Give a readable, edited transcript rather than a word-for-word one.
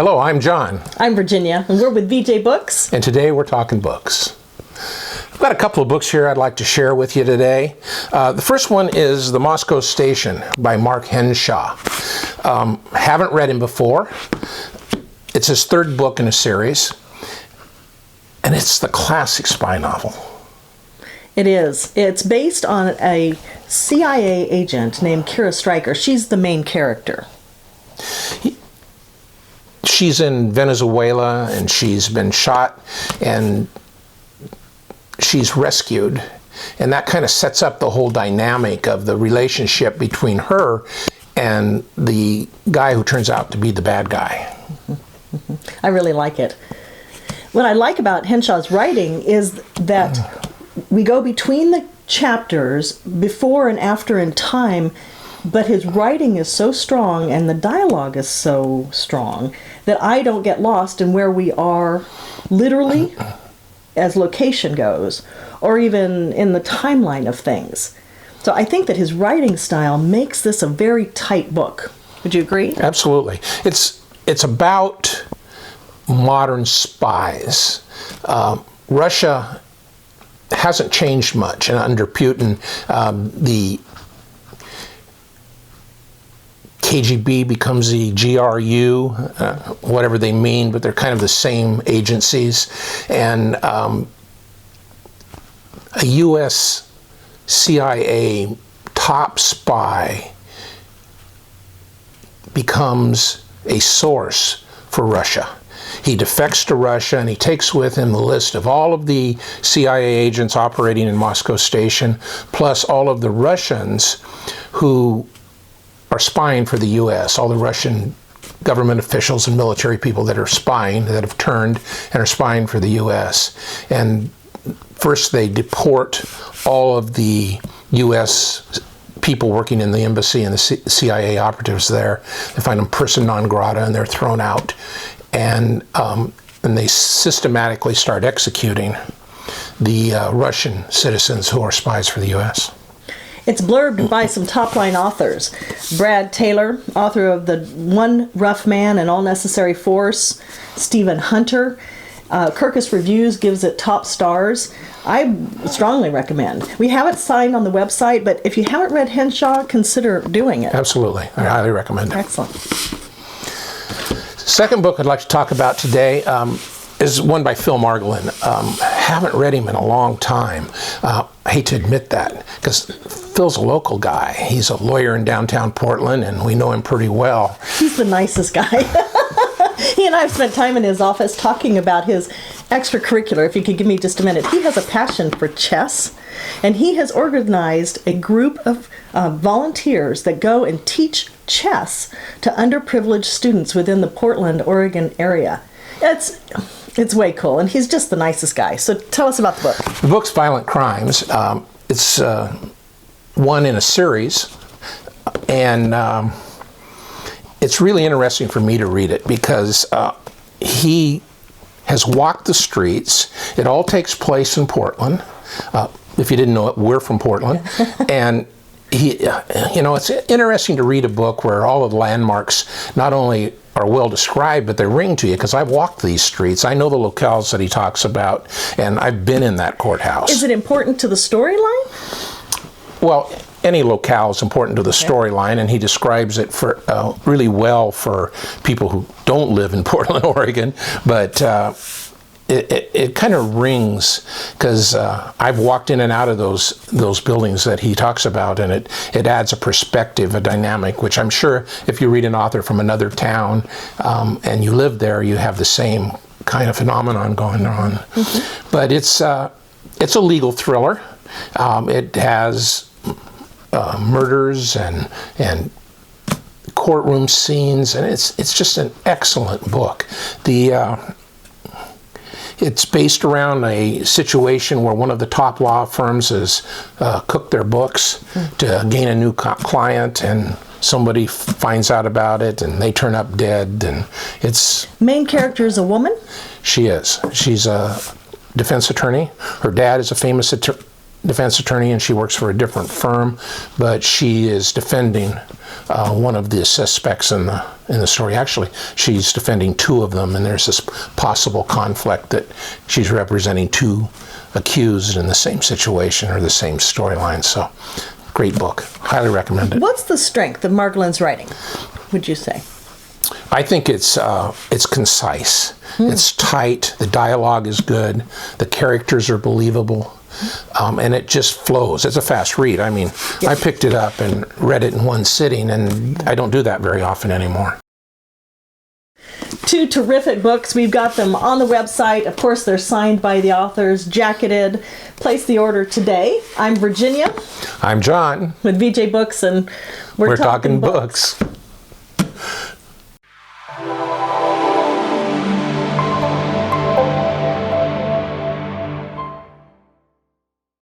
Hello, I'm John. I'm Virginia, and we're with VJ Books. And today we're talking books. I've got a couple of books here I'd like to share with you today. The first one is The Moscow Station by Mark Henshaw. Haven't read him before. It's his third book in a series, and it's the classic spy novel. It is. It's based on a CIA agent named Kira Stryker. She's the main character. She's in Venezuela, and she's been shot, and she's rescued. And that kind of sets up the whole dynamic of the relationship between her and the guy who turns out to be the bad guy. I really like it. What I like about Henshaw's writing is that we go between the chapters before and after in time, but his writing is so strong and the dialogue is so strong that I don't get lost in where we are literally as location goes, or even in the timeline of things. So I think that his writing style makes this a very tight book. Would you agree? Absolutely. It's about modern spies. Russia hasn't changed much, and under Putin, the KGB becomes the GRU, whatever they mean, but they're kind of the same agencies. And a U.S. CIA top spy becomes a source for Russia. He defects to Russia, and he takes with him the list of all of the CIA agents operating in Moscow Station, plus all of the Russians who are spying for the U.S., all the Russian government officials and military people that are spying, that have turned and are spying for the U.S. And first they deport all of the U.S. people working in the embassy and the CIA operatives there. They find them person non grata, and they're thrown out. And they systematically start executing the Russian citizens who are spies for the U.S. It's blurbed by some top-line authors. Brad Taylor, author of The One Rough Man and All Necessary Force. Stephen Hunter. Kirkus Reviews gives it top stars. I strongly recommend. We have it signed on the website, but if you haven't read Henshaw, consider doing it. Absolutely. I highly recommend it. Excellent. Second book I'd like to talk about today is one by Phil Margolin. Haven't read him in a long time. I hate to admit that, because Phil's a local guy. He's a lawyer in downtown Portland, and we know him pretty well. He's the nicest guy. He and I have spent time in his office talking about his extracurricular. If you could give me just a minute. He has a passion for chess, and he has organized a group of volunteers that go and teach chess to underprivileged students within the Portland, Oregon area. It's way cool, and he's just the nicest guy. So tell us about the book. The book's Violent Crimes. It's one in a series, and it's really interesting for me to read it because he has walked the streets. It all takes place in Portland. If you didn't know it, we're from Portland. And it's interesting to read a book where all of the landmarks not only are well described, but they ring to you, because I've walked these streets. I know the locales that he talks about, and I've been in that courthouse. Is it important to the storyline? Well, any locale is important to the storyline, and he describes it for really well for people who don't live in Portland, Oregon. But it kind of rings, because I've walked in and out of those buildings that he talks about, and it adds a perspective, a dynamic, which I'm sure if you read an author from another town and you live there, you have the same kind of phenomenon going on. Mm-hmm. But it's a legal thriller. It has murders and courtroom scenes, and it's just an excellent book. It's based around a situation where one of the top law firms has cooked their books to gain a new client, and somebody finds out about it, and they turn up dead. And it's main character is a woman? She is. She's a defense attorney. Her dad is a famous defense attorney, and she works for a different firm, but she is defending one of the suspects in the story. Actually, she's defending two of them, and there's this possible conflict that she's representing two accused in the same situation or the same storyline. So, great book. Highly recommend it. What's the strength of Margolin's writing, would you say? I think it's concise. It's tight. The dialogue is good. The characters are believable. And it just flows. It's a fast read. I mean, I picked it up and read it in one sitting, and I don't do that very often anymore. Two terrific books. We've got them on the website. Of course, they're signed by the authors, jacketed. Place the order today. I'm Virginia. I'm John. With VJ Books, and we're talking books.